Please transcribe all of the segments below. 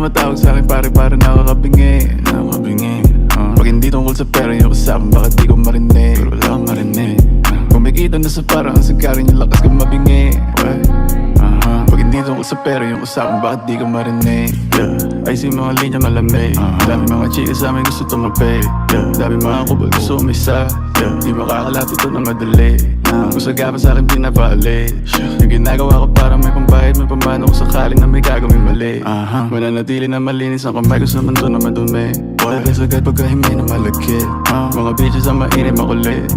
tumatawag sa'kin pare nakakabingi Pag hindi tungkol sa pera yung kasama bakit di ko marinig Pero wala kang marinig Kumikita na sa parang ang sagarin yung lakas kong mabingi Pag hindi tungkol sa pera yung kasama bakit di ko marinig Ayos yung mga linya malamig Dami mga chika sa amin gusto tumabi Dami mga kubal gusto umisa Di makakalapit ito na madali Kung sagapa sa'kin pinapali Yung ginagawa ko para may pambayad may pambano kung sakaling na may gagawin mali Mananatili na malinis ang kamay ko sa mundo na madumi Dahil sagad pagkahimay na malagkit Mga bitches ang mainit makulit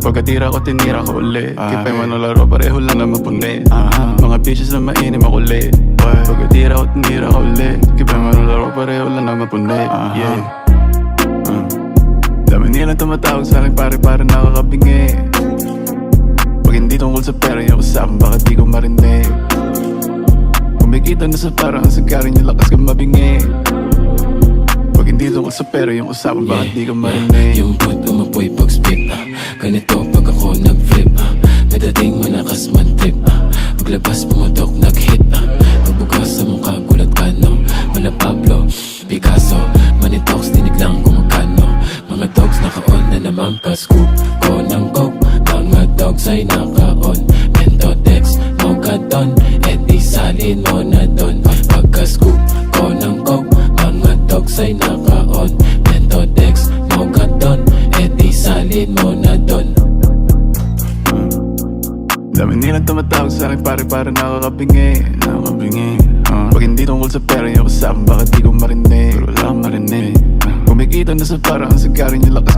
Pagkatira ko tinira ko ulit Kipay man ang laro pareho lang na mapuni Mga bitches na mainit makulit Pagkatira ko tinira ko ulit Kipay man ang laro pareho lang na mapuni Dami nilang tumatawag sa'kin pare nakakabingi Pag hindi tungkol sa pera yung kasama bakit di ko marinig Kumikita na sa parang ang sagarin yung lakas kong mabingi Pag hindi tungkol sa pera yung kasama bakit di ko marinig Yung boot umapoy pag spit Ganito pag ako nag-flip Nadating malakas man trip Paglabas pumutok nag-hit Pagbukas sa mukha gulat ka no Mala Pablo, Picasso Manitox dinig lang kumakano Mga dogs naka-on na naman pa-scoop ko ng coke Mga dogs ay naka-on Mentotex, Mogadon E di salin mo na don Pagka-scoop ko ng coke Mga dogs ay naka-on Mentotex, Mogadon E di salin mo na don Dami nilang tumatawag sa'kin pare nakakabingi Pag hindi tungkol sa pera yung kasama bakit di ko marinig Pero wala kang marinig Kumikita na sa parang ang sagarin yung lakas